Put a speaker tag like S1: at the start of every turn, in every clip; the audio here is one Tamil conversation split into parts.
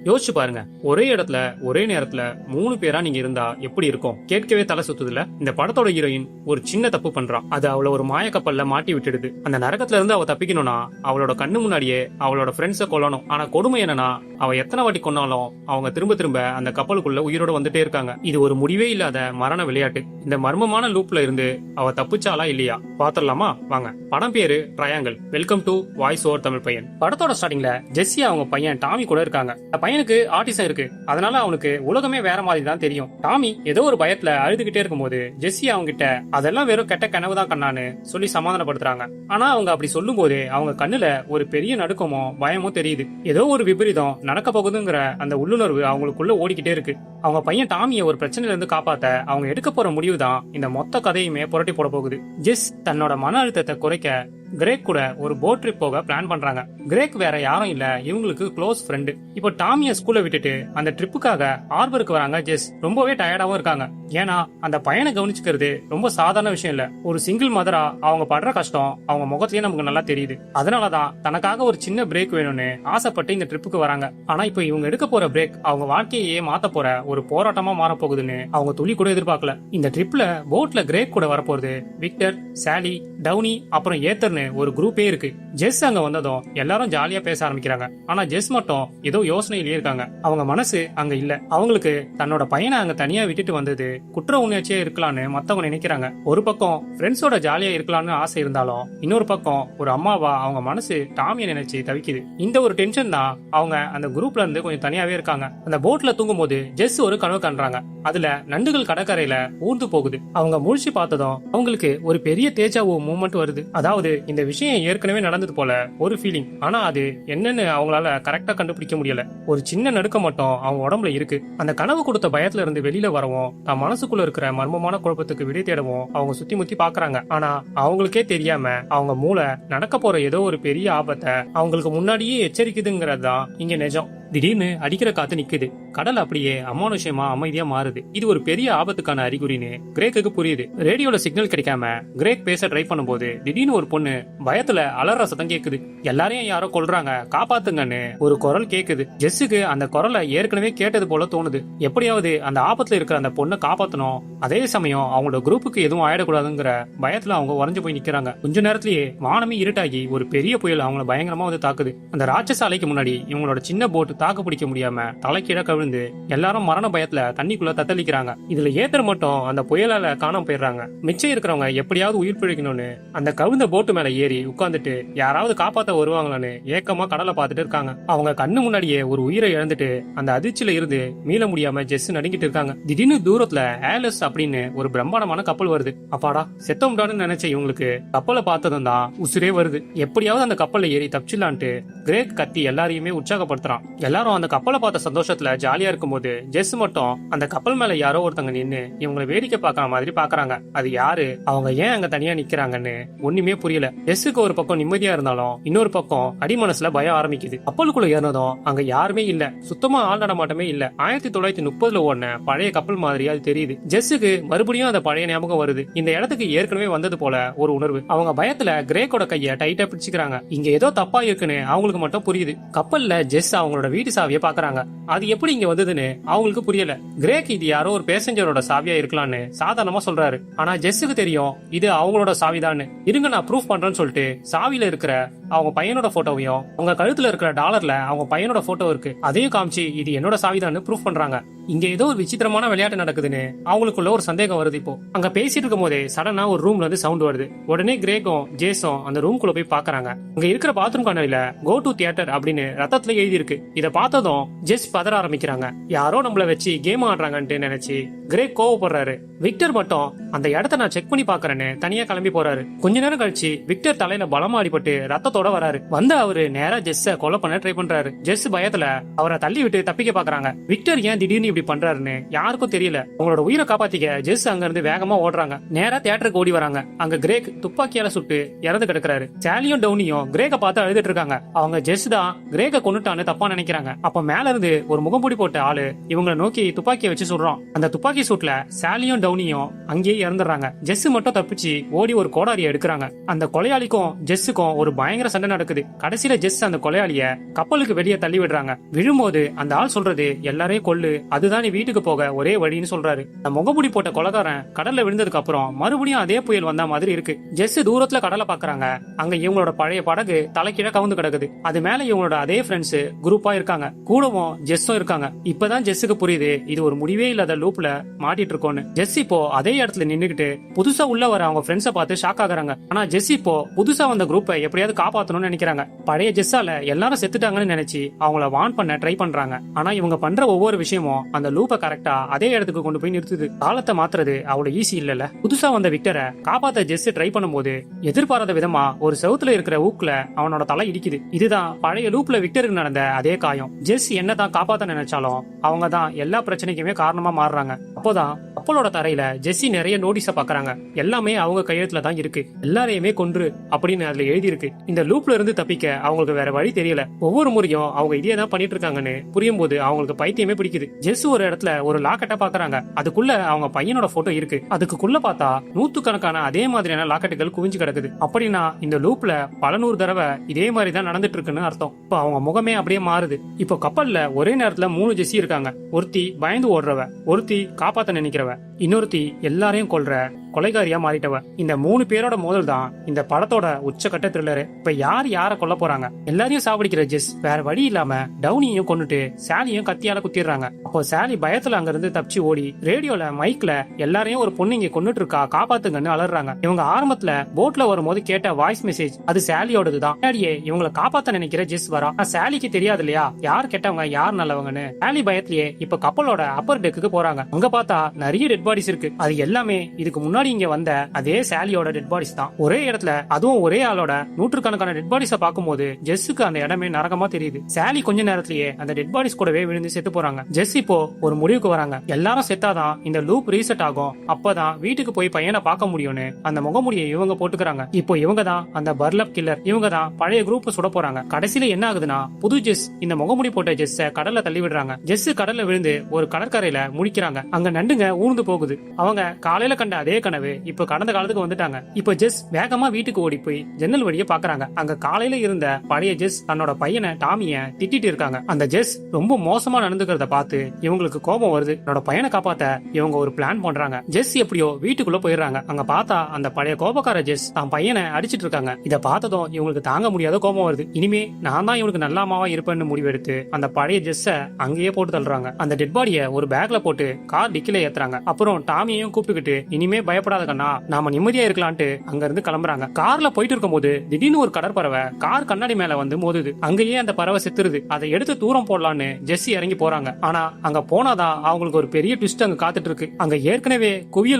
S1: யோசிச்சு பாருங்க, ஒரே இடத்துல ஒரே நேரத்துல 3 பேரா நீங்க இருந்தா எப்படி இருக்கும்? கேட்கவே தலை சுத்துதுல. இந்த படத்தோட ஹீரோயின் ஒரு சின்ன தப்பு பண்றான். அது அவள ஒரு மாய கப்பல்ல மாட்டி விட்டுடுது. அந்த நரகத்துல இருந்து அவ தப்பிக்கணும்னா அவளோட கண்ணு முன்னாடியே அவளோட ஃப்ரெண்ட்ஸ கொல்லணும். ஆனா கொடுமை என்னன்னா, அவ எத்தனை வாட்டி கொன்னாலும் அவங்க திரும்ப திரும்ப அந்த கப்பலுக்குள்ள உயிரோட வந்துட்டே இருக்காங்க. இது ஒரு முடிவே இல்லாத மரண விளையாட்டு. இந்த மர்மமான லூப்ல இருந்து அவ தப்பிச்சாலா இல்லையா பாத்திரலாமா? வாங்க. படம் பேரு triangle. Welcome to voice over Tamil பையன். படத்தோட ஸ்டார்டிங்ல ஜெஸ்ஸி அவங்க பையன் டாமி கூட இருக்காங்க. பையனுக்கு ஆட்டிசம் இருக்கு. அதனால அவனுக்கு உலகமே வேற மாதிரி தான் தெரியும். டாமி ஏதோ ஒரு பயத்துல அழுதுகிட்டே இருக்கும்போது ஜெஸ்ஸி அவங்க கிட்ட அதெல்லாம் வெறும் கெட்ட கனவு தான் கண்ணான்னு சொல்லி சமாதானப்படுத்துறாங்க. ஆனா அவங்க அப்படி சொல்லும் போது அவங்க கண்ணுல ஒரு பெரிய நடுக்கமோ பயமோ தெரியுது. ஏதோ ஒரு விபரீதம் நடக்க போகுதுங்கிற அந்த உள்ளுணர்வு அவங்களுக்குள்ள ஓடிக்கிட்டே இருக்கு. அவங்க பையன் டாமியை ஒரு பிரச்சனையில இருந்து காப்பாத்த அவங்க எடுக்க போற முடிவு தான் இந்த மொத்த கதையுமே புரட்டி போட போகுது. ஜெஸ் தன்னோட மன அழுத்தத்தை குறைக்க கிரேக் கூட ஒரு போட் ட்ரிப் போக பிளான் பண்றாங்க. கிரேக் வேற யாரும் இல்ல, இவங்களுக்கு க்ளோஸ் ஃப்ரெண்டு. இப்போ டாமிய ஸ்கூல்ல விட்டுட்டு அந்த ட்ரிப்புக்காக ஹார்பருக்கு வராங்க ஜெஸ். ரொம்பவே டயர்டாவும் இருக்காங்க. ஏன்னா அந்த பையனை கவனிச்சுக்கிறது ரொம்ப சாதாரண விஷயம் இல்ல. ஒரு சிங்கிள் மதரா அவங்க படுற கஷ்டம் அவங்க முகத்திலேயே நமக்கு நல்லா தெரியுது. அதனாலதான் தனக்காக ஒரு சின்ன பிரேக் வேணும்னு ஆசைப்பட்டு இந்த ட்ரிப்புக்கு வராங்க. ஆனா இப்போ இவங்க எடுக்க போற பிரேக் அவங்க வாழ்க்கையே மாத்த போற ஒரு போராட்டமா மாற போகுதுன்னு அவங்க துளி கூட எதிர்பார்க்கல. இந்த ட்ரிப்ல போட்ல கிரேக் கூட வரப்போகுது விக்டர், சாலி, டவுனி அப்புறம் ஏத்தர்னு ஒரு குரூப்பே இருக்கு. ஜெஸ் அங்க வந்ததும் எல்லாரும் ஜாலியா பேச ஆரம்பிக்கிறாங்க. ஆனா ஜெஸ் மட்டும் ஏதோ யோசனையிலேயே இருக்காங்க. அவங்க மனசு அங்க இல்ல. அவங்களுக்கு தன்னோட பையனை அங்க தனியா விட்டுட்டு வந்தது குற்ற உணர்ச்சியா இருக்கலாம்னு மத்தவங்க நினைக்கிறாங்க. ஒரு பக்கம் ஃப்ரெண்ட்ஸோட ஜாலியா இருக்கலாம்னு ஆசை இருந்தாலும் இன்னொரு பக்கம் ஒரு அம்மாவா அவங்க மனசு டாமியை நினைச்சு தவிக்குது. இந்த ஒரு டென்ஷன் தான் அவங்க அந்த குரூப்ல இருந்து கொஞ்சம் தனியாவே இருக்காங்க. அந்த போட்ல தூங்கும் போது ஜெஸ் ஒரு கனவு காண்றாங்க. அதுல நண்டுகள் கடற்கரையில ஊர்ந்து போகுது. அவங்க முழிச்சு பார்த்ததும் அவங்களுக்கு ஒரு பெரிய தேஜாவோ மூமெண்ட் வருது. அதாவது இந்த விஷயம் ஏற்கனவே நடந்தது போல ஒரு ஃபீலிங். ஆனா அது என்னன்னு அவங்களால கரெக்டா கண்டுபிடிக்க முடியல. ஒரு சின்ன நடுக்கம் மட்டும் அவங்க உடம்புல இருக்கு. அந்த கனவு கொடுத்த பயத்துல இருந்து வெளியில வரவும் தான் மனசுக்குள்ள இருக்கிற மர்மமான குழப்பத்துக்கு விடை தேடவும் அவங்க சுத்தி முத்தி பாக்குறாங்க. ஆனா அவங்களுக்கே தெரியாம அவங்க மூளை நடக்க போற ஏதோ ஒரு பெரிய ஆபத்தை அவங்களுக்கு முன்னாடியே எச்சரிக்குதுங்கிறது தான் இங்க நிஜம். திடீர்னு அடிக்கிற காத்து நிக்குது. கடல் அப்படியே அமானுஷ்யமா அமைதியா மாறுது. இது ஒரு பெரிய ஆபத்துக்கான அறிகுறின்னு கிரேக்கு புரியுது. ரேடியோல சிக்னல் கிடைக்காம கிரேக் பேச ட்ரை பண்ணும்போது திடீர்னு ஒரு பொண்ணு பயத்துல அலற சத்தம் கேக்குது. எல்லாரையும் யாரோ கொல்றாங்க, காப்பாத்துங்கன்னு ஒரு குரல் கேக்குது. ஜெஸ்ஸுக்கு அந்த குரலை ஏற்கனவே கேட்டது போல தோணுது. எப்படியாவது அந்த ஆபத்துல இருக்கிற அந்த பொண்ணை காப்பாத்தணும். அதே சமயம் அவங்களோட குரூப்புக்கு எதுவும் ஆயிடக்கூடாதுங்கிற பயத்துல அவங்க உறைஞ்சு போய் நிக்கிறாங்க. கொஞ்ச நேரத்திலேயே வானமே இருட்டாகி ஒரு பெரிய புயல் அவங்கள பயங்கரமா வந்து தாக்குது. அந்த ராட்சச அலைக்கு முன்னாடி இவங்களோட சின்ன போட் தாக்கு பிடிக்க முடியாம தலைக்கீழ கவிழ்ந்து எல்லாரும் மரண பயத்துல தண்ணிக்குள்ள தத்தளிக்கிறாங்க. இதுல ஏத்தர் மட்டும் அந்த புயலால காணாம போயிடுறாங்க. மிச்சம் இருக்கிறவங்க எப்படியாவது உயிர் பிழைக்கணும்னு அந்த கவிழ்ந்த போட்டு மேல ஏறி உட்கார்ந்துட்டு யாராவது காப்பாத்த வருவாங்களான்னு ஏக்கமா கடலை பார்த்துட்டு இருக்காங்க. அவங்க கண்ணு முன்னாடியே ஒரு உயிரை இழந்துட்டு அந்த அதிர்ச்சியில இருந்து மீள முடியாம ஜெஸ் நடுங்கிட்டு இருக்காங்க. திடீர்னு தூரத்துல ஏலஸ் அப்படின்னு ஒரு பிரம்மாண்டமான கப்பல் வருது. அப்பாடா செத்தோம்டான்னு நினைச்ச இவங்களுக்கு கப்பலை பார்த்ததும் தான் உசுரே வருது. எப்படியாவது அந்த கப்பல்ல ஏறி தப்பிச்சிடலான்ட்டு கிரேக் கத்தி எல்லாரையுமே உற்சாகப்படுத்துறான். எல்லாரும் அந்த கப்பலை பார்த்த சந்தோஷத்துல ஜாலியா இருக்கும்போது ஜெஸ் மட்டும் அந்த கப்பல் மேல யாரோ ஒருத்தங்க நின்னு இவங்களை வேடிக்கை பார்க்கற மாதிரி பாக்குறாங்க. அது யாரு, அவங்க ஏன் அங்க தனியா நிக்கிறாங்கன்னு ஒண்ணுமே புரியல. ஜெஸ்ஸுக்கு ஒரு பக்கம் நிம்மதியா இருந்தாலும் இன்னொரு பக்கம் அடிமனசுல பயம் ஆரம்பிக்குது. கப்பலுக்குள்ள ஏறினதும் அங்க யாருமே இல்ல. சுத்தமா ஆள் நடமாட்டமே இல்ல. 1930 ஓடின பழைய கப்பல் மாதிரி அது தெரியுது. ஜெஸ்ஸுக்கு மறுபடியும் அந்த பழைய ஞாபகம் வருது. இந்த இடத்துக்கு ஏற்கனவே வந்தது போல ஒரு உணர்வு. அவங்க பயத்துல கிரேக்கோட கைய டைட்டா பிடிச்சுக்கிறாங்க. இங்க ஏதோ தப்பா இருக்குன்னு அவங்களுக்கு மட்டும் புரியுது. கப்பல்ல ஜெஸ் அவங்களோட வீட்டு சாவியை பாக்குறாங்க. அது எப்படி இங்க வந்ததுன்னு அவங்களுக்கு புரியல. கிரேக் இது யாரோ ஒரு பேசஞ்சரோட சாவியா இருக்கலாம்னு சாதாரணமா சொல்றாரு. ஆனா ஜெஸ்ஸுக்கு தெரியும் இது அவங்களோட சாவிதான்னு. இருங்க நான் ப்ரூஃப் பண்றேன்னு சொல்லிட்டு சாவியில இருக்கிற அவங்க பையனோட போட்டோவையும் அவங்க கழுத்துல இருக்கிற டாலர்ல அவங்க பையனோட போட்டோ இருக்கு அதையும் காமிச்சு இது என்னோட சாவிதான்னு ப்ரூஃப் பண்றாங்க. இங்க ஏதோ ஒரு விசித்திரமான விளையாட்டு நடக்குதுன்னு அவங்களுக்குள்ள ஒரு சந்தேகம் வருது. இப்போ அங்க பேசிட்டு இருக்கும் போதே சடனா ஒரு ரூம்ல இருந்து சவுண்ட் வருது. உடனே கிரேக்கும் ஜேஸும் அந்த ரூம்குள்ள போய் பாக்குறாங்க. அங்க இருக்கிற பாத்ரூம் கண்ணாடியில கோ டு தியேட்டர் அப்படின்னு ரத்தத்துல எழுதி இருக்கு. இத பார்த்ததும் ஜெஸ் பதற ஆரம்பிக்கிறாங்க. யாரோ நம்மள வச்சு கேம் ஆடுறாங்கன்ட்டு நினைச்சு கிரேக் கோவப்படுறாரு. விக்டர் மட்டும் அந்த இடத்த நான் செக் பண்ணி பாக்குறேன்னு தனியா கிளம்பி போறாரு. கொஞ்ச நேரம் கழிச்சு விக்டர் தலையில பலமா அடிபட்டு ரத்தத்தோட வராரு. வந்து அவரு நேரா ஜெஸ்ஸ கொலை பண்ண ட்ரை பண்றாரு. ஜெஸ் பயத்துல அவரை தள்ளி விட்டு தப்பிக்க பாக்குறாங்க. விக்டர் ஏன் திடீர்னு இப்படி இப்படி பண்றாருன்னு யாருக்கும் தெரியல. அவங்களோட உயிரை காப்பாத்திக்க ஜெஸ் அங்க இருந்து வேகமா ஓடுறாங்க. நேரா தியேட்டருக்கு ஓடி வராங்க. அங்க கிரேக் துப்பாக்கியால சுட்டு இறந்து கிடக்குறாரு. சாலியும் டவுனியும் கிரேக்க பார்த்து அழுதுட்டு இருக்காங்க. அவங்க ஜெஸ் தான் கிரேக்க கொண்டுட்டான்னு தப்பா நினைக்கிறாங்க. அப்ப மேல இருந்து ஒரு முகமூடி போட்ட ஆளு இவங்களை நோக்கி துப்பாக்கியை வச்சு சொல்றான். அந்த துப்பாக்கி சூட்ல சாலியும் டவுனியும் அங்கேயே இறந்துடுறாங்க. ஜெஸ் மட்டும் தப்பிச்சு ஓடி ஒரு கோடாரியை எடுக்கிறாங்க. அந்த கொலையாளிக்கும் ஜெஸ்ஸுக்கும் ஒரு பயங்கர சண்டை நடக்குது. கடைசியில ஜெஸ் அந்த கொலையாளிய கப்பலுக்கு வெளியே தள்ளி விடுறாங்க. விழும்போது அந்த ஆள் சொல்றது எல்லாரையும் கொல்லு, அதுதான் நீ வீட்டுக்கு போக ஒரே வழின்னு சொல்றாரு. அந்த முகமூடி போட்ட கொலைகாரன் கடல்ல விழுந்ததுக்கு அப்புறம் மறுபடியும் அதே புயல் வந்த மாதிரி இருக்கு. ஜெஸ் தூரத்துல கடலை பாக்குறாங்க. அங்க இவங்களோட பழைய படகு தலைக்கீழ கவுந்து கிடக்குது. அது மேல இவங்களோட அதே ஃப்ரெண்ட்ஸ் குரூப்பா இருக்காங்க. கூடவும் ஜெஸ்ஸும் இருக்காங்க. இப்பதான் ஜெஸ்ஸுக்கு புரியுது இது ஒரு முடிவே இல்லாத லூப்ல மாட்டிட்டு இருக்கோன்னு. ஜெஸ் இப்போ அதே இடத்துல நின்னுகிட்டு புதுசா உள்ள வர அவங்க ஃப்ரெண்ட்ஸை பார்த்து ஷாக் ஆகுறாங்க. ஆனா ஜெஸ் இப்போ புதுசா வந்த குரூப்பை எப்படியாவது காப்பாத்தணும்னு நினைக்கிறாங்க. பழைய ஜெஸ்ஸால எல்லாரும் செத்துட்டாங்கன்னு நினைச்சு அவங்கள வார்ன் பண்ண ட்ரை பண்றாங்க. ஆனா இவங்க பண்ற ஒவ்வொரு விஷயமும் அந்த லூப்பை கரெக்டா அதே இடத்துக்கு கொண்டு போய் நிறுத்துது. காலத்தை மாத்துறது அவ்வளவு ஈஸி இல்லல. புதுசா வந்த விக்டரை காப்பாத்த ஜெஸ் ட்ரை பண்ணும்போது எதிர்பாராத விதமா ஒரு செவுத்துல இருக்கிற ஊக்குல அவனோட தலை இடிக்குது. இதுதான் பழைய லூப்ல விக்டருக்கு நடந்த அதே காயம். ஜெஸ் என்னதான் காப்பாத்த நினைச்சாலும் அவங்க தான் எல்லா பிரச்சனைக்குமே காரணமா மாறுறாங்க. அப்போதான் கப்பலோட தரையில ஜெஸ்ஸி நிறைய நோட்டீஸ பாக்குறாங்க. எல்லாமே அவங்க கையெழுத்துல தான் இருக்கு. எல்லாரையுமே கொன்று அப்படின்னு அதுல எழுதி இருக்கு. இந்த லூப்ல இருந்து தப்பிக்க அவங்களுக்கு வேற வழி தெரியல. ஒவ்வொரு முறையும் அவங்க இதே தான் பண்ணிட்டு இருக்காங்கன்னு புரியும் போது அவங்களுக்கு பைத்தியமே பிடிக்குது. ஜெஸ் ஒரு இடத்துல ஒரு லாக்கெட்டை பாக்குறாங்க. அதுக்குள்ள அவங்க பையனோட போட்டோ இருக்கு. அதுக்குள்ள பார்த்தா நூத்துக்கணக்கான அதே மாதிரியான லாக்கெட்டுகள் குவிஞ்சு கிடக்குது. அப்படின்னா இந்த லூப்ல பல நூறு தடவை இதே மாதிரி தான் நடந்துட்டு இருக்குன்னு அர்த்தம். இப்போ அவங்க முகமே அப்படியே மாறுது. இப்போ கப்பல்ல ஒரே நேரத்துல 3 ஜெஸ்ஸி இருக்காங்க. ஒருத்தி பயந்து ஓடுறவ, ஒருத்தி காப்பாத்த நினைக்கிறவ, இன்னொருத்தி எல்லாரையும் கொல்ற கொலைகாரியா மாறிட்டவ. இந்த 3 பேரோட மோதல் தான் இந்த படத்தோட உச்சகட்ட த்ரில்லரு. இப்ப யார கொல்ல போறாங்க? எல்லாரையும் சாவடிக்கிற ஜெஸ் வேற வழி இல்லாம டவுனியையும் கொண்டுட்டு சாலியும் கத்தியால குத்திடுறாங்க. அப்போ சாலி பயத்துல அங்க இருந்து தப்பிச்சு ஓடி ரேடியோல மைக்ல எல்லாரையும் ஒரு பொண்ணு இங்க கொண்டுட்டு இருக்கா, காப்பாத்துங்கன்னு அலறாங்க. இவங்க ஆரம்பத்துல போட்ல வரும்போது கேட்ட வாய்ஸ் மெசேஜ் அது சாலியோடதுதான். முன்னாடியே இவங்களை காப்பாத்த நினைக்கிற ஜெஸ் வரா. சாலிக்கு தெரியாது இல்லையா யார் கெட்டவங்க யார் நல்லவங்கன்னு. சாலி பயத்திலேயே இப்ப கப்பலோட அப்பர் டெக்குக்கு போறாங்க. அங்க பார்த்தா நிறைய டெட் பாடிஸ் இருக்கு. அது எல்லாமே இதுக்கு முன்னாடி இங்க வந்த அதே சாலியோட டெட் பாடிஸ் தான். ஒரே இடத்துல அதுவும் ஒரே ஆளோட நூற்றுக்கணக்கான டெட் பாடிஸ பாக்கும்போது ஜெஸ்ஸுக்கு அந்த இடமே நரகமா தெரியுது. சாலி கொஞ்ச நேரத்திலேயே அந்த டெட் பாடிஸ் கூடவே விழுந்து செத்து போறாங்க. ஜெஸ் இப்போ ஒரு முடிவுக்கு வராங்க. எல்லாரும் செத்தாதான் இந்த லூப் ரீசெட் ஆகும், அப்பதான் வீட்டுக்கு போய் பையனை பார்க்க முடியும்னு அந்த முகமுடியை இவங்க போட்டுக்கிறாங்க. இப்போ இவங்க தான் அந்த பர்லப் கில்லர். இவங்க தான் பழைய குரூப் சுட போறாங்க. கடைசியில என்ன ஆகுதுன்னா புது ஜெஸ் இந்த முகமுடி போட்ட ஜெஸ்ஸ கடல்ல தள்ளி விடுறாங்க. ஜெஸ் கடல்ல விழுந்து ஒரு கடற்கரையில முடிக்கிறாங்க. அங்க நண்டுங்க ஊர்ந்து போகுது. அவங்க காலையில கண்ட அதே கனவு இப்ப கடந்த காலத்துக்கு வந்துட்டாங்க. இப்ப ஜெஸ் வேகமா வீட்டுக்கு ஓடி போய் ஜன்னல் வழியே பாக்குறாங்க. அங்க காலையில இருந்த பழைய ஜெஸ் தன்னோட பையனை டாமிய திட்டிட்டு இருக்காங்க. அந்த ஜெஸ் ரொம்ப மோசமா நடந்துக்கிறத பார்த்து இவங்களுக்கு கோபம் வருது. தன்னோட பையனை காப்பாத்த இவங்க ஒரு பிளான் பண்றாங்க. ஜெஸ் எப்படியோ வீட்டுக்குள்ள போயிடுறாங்க. அங்க பார்த்தா அந்த பழைய கோபக்கார ஜெஸ் தான் பையனை அடிச்சிட்டு இருக்காங்க. இத பார்த்ததும் இவங்களுக்கு தாங்க முடியாத கோபம் வருது. இனிமே நான் தான் இவனுக்கு நல்ல அம்மாவா இருப்பேன்னு முடிவெடுத்து அந்த பழைய ஜெஸ்ஸ அங்கேயே போட்டு தள்ளுறாங்க. அந்த டெட் பாடிய ஒரு பேக்ல போட்டு கார் டிக்கில ஏத்துறாங்க. அப்புறம் டாமியையும் கூப்பிட்டுக்கிட்டு இனிமே பயப்படாத கண்ணா நாம நிம்மதியா இருக்கலான்ட்டு அங்க இருந்து கிளம்புறாங்க. கார்ல போயிட்டு இருக்கும் போது திடீர்னு ஒரு கடற்பறவை கார் கண்ணாடி மேல வந்து மோதுது. அங்கேயே அந்த பறவை செத்துருது. அதை எடுத்து தூரம் போடலான்னு ஜெஸ்ஸி இறங்கி போறாங்க. ஆனா அங்க போனாதான் அவங்களுக்கு ஒரு பெரிய ட்விஸ்ட் அங்க காத்துட்டு இருக்கு. அங்க ஏற்கனவே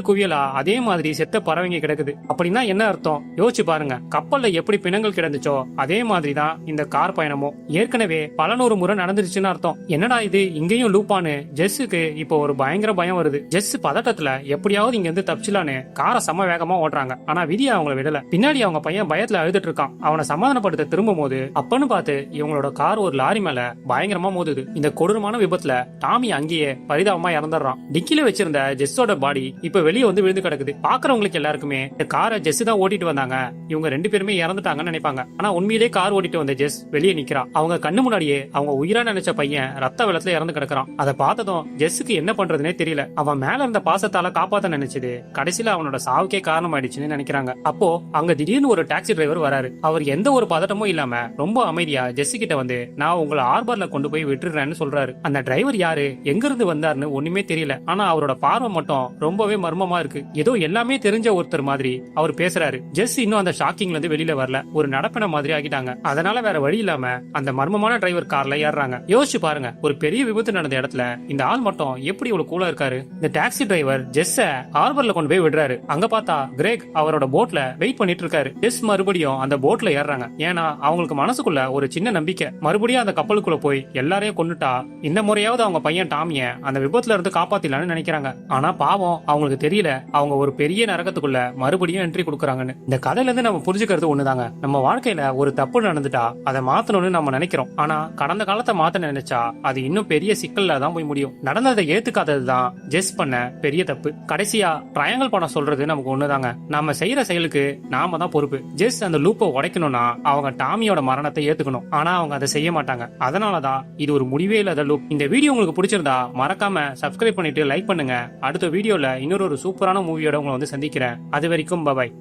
S1: குவியலா அதே மாதிரி செத்த பறவைங்க கிடக்குது. அப்படின்னா என்ன அர்த்தம் யோசிச்சு பாருங்க. கப்பல்ல எப்படி பிணங்கள் கிடந்துச்சோ அதே மாதிரி தான் இந்த கார் பயணமும் ஏற்கனவே பல நூறு முறை நடந்துருச்சுன்னு அர்த்தம். என்னடா இது இங்கேயும் லூப்பான்னு ஜெஸ்ஸுக்கு இப்போ ஒரு பயங்கர பயம் வருது. ஜெஸ் பதட்டத்துல எப்படியாவது இங்க இருந்து தப்பிச்சலான்னு காரை சம வேகமா ஓட்டுறாங்க. ஆனா விதியை அவங்கள விடல. பின்னாடி அவங்க பையன் பயத்துல அழுதுட்டு இருக்கான். அவனை சமாதானப்படுத்த திரும்பும் போது அப்பன்னு பார்த்து இவங்களோட கார் ஒரு லாரி மேல பயங்கரமா மோதுது. இந்த கொடூரமான விபத்துல டாமி அங்கேயே பரிதாபமா இறந்துடுறான். டிக்கில வச்சிருந்த ஜெஸ்ஸோட பாடி இப்ப வெளியே வந்து விழுந்து கிடக்குது. பாக்குறவங்களுக்கு எல்லாருக்குமே இந்த காரை ஜெஸ் தான் ஓட்டிட்டு வந்தாங்க, இவங்க 2 பேருமே இறந்துட்டாங்கன்னு நினைப்பாங்க. ஆனா உண்மையிலே கார் ஓட்டிட்டு வந்த ஜெஸ் வெளியே நிக்கிறான். அவங்க கண்ணு முன்னாடியே அவங்க உயிரா நினைச்ச பையன் ரத்த வெள்ளத்துல இறந்து கிடக்குறான். அதை பார்த்ததும் ஜெஸ்ஸுக்கு என்ன பண்றதுனே தெரியல. அவன் மேல இருந்த பாசத்தால காப்பாத்த நினைச்சது கடைசியில அவனோட சாவுக்கே காரணம் ஆயிடுச்சுன்னு நினைக்கிறாங்க. அப்போ அங்க திடீர்னு ஒரு டாக்ஸி டிரைவர் வராரு. அவர் எந்த ஒரு பதட்டமும் இல்லாம ரொம்ப அமைதியா ஜெஸ்ஸி கிட்ட வந்து நான் உங்களை ஹார்பர்ல கொண்டு போய் விட்டுறேன்னு சொல்றாரு. அந்த டிரைவர் யாரு எங்க இருந்து வந்தாருன்னு ஒண்ணுமே தெரியல. ஆனா அவரோட பார்வை மட்டும் ரொம்பவே மர்மமா இருக்கு. ஏதோ எல்லாமே தெரிஞ்ச ஒருத்தர் மாதிரி அவர் பேசுறாரு. ஜெஸ் இன்னும் அந்த ஷாக்கிங்ல இருந்து வெளியில வரல. ஒரு நடப்பின மாதிரி ஆகிட்டாங்க. அதனால வேற வழி இல்லாம அந்த மர்மமான டிரைவர் கார்ல ஏறாங்க. யோசிச்சு பாருங்க, ஒரு பெரிய விபத்து நடந்த இடத்துல இந்த ஆள் மட்டும் எப்படி இவ்வளவு கூலா இருக்காரு. இந்த டாக்ஸி டிரைவர் ஜெஸ்ஸ ஹார்பர்ல கொண்டு போய் விடுறாரு. அங்க பார்த்தா கிரேக் அவரோட போட்ல வெயிட் பண்ணிட்டு இருக்காரு. ஜெஸ் மறுபடியும் அந்த போட்ல ஏறாங்க. ஏன்னா அவங்களுக்கு மனசுக்குள்ள ஒரு சின்ன நம்பிக்கை, மறுபடியும் அந்த கப்பலுக்குள்ள போய் எல்லாரையும் கொண்டுட்டா இந்த முறையாவது அவங்க பையன் டாமிய அந்த விபத்துல இருந்து காப்பாத்திடலாம்னு நினைக்கிறாங்க. ஆனா பாவம் அவங்களுக்கு தெரியல அவங்க ஒரு பெரிய நரகத்துக்குள்ள மறுபடியும் என்ட்ரி கொடுக்கறாங்கன்னு. இந்த கதையில இருந்து நம்ம புரிஞ்சுக்கிறது ஒண்ணுதாங்க. நம்ம வாழ்க்கையில ஒரு தப்பு நடந்துட்டா அதை மாத்தணும்னு நம்ம நினைக்கிறோம். ஆனா கடந்த காலத்தை மாத்த நினைச்சா அது இன்னும் பெரிய சிக்கல்ல தான் போய் முடியும். நடந்ததை ஏத்துக்காததுதான் ஜெஸ் பண்ண பெரிய தப்பு. கடைசியா ட்ரையாங்கிள் படம் சொல்றது நமக்கு ஒண்ணுதாங்க. நாம செய்யற செயலுக்கு நாம தான் பொறுப்பு. ஜெஸ் அந்த லூப்பை உடைக்கணும்னா அவங்க டாமியோட மரணத்தை ஏத்துக்கணும். ஆனா அவங்க அதை செய்ய மாட்டாங்க. அதனாலதான் இது ஒரு முடிவே இல்லாத லூப். இந்த வீடியோ உங்களுக்கு பிடிச்சிருந்தா மறக்காம சப்ஸ்கிரைப் பண்ணிட்டு லைக் பண்ணுங்க. அடுத்த வீடியோல இன்னொரு சூப்பரான மூவியோட உங்களை வந்து சந்திக்கிறேன். அது வரைக்கும் பை.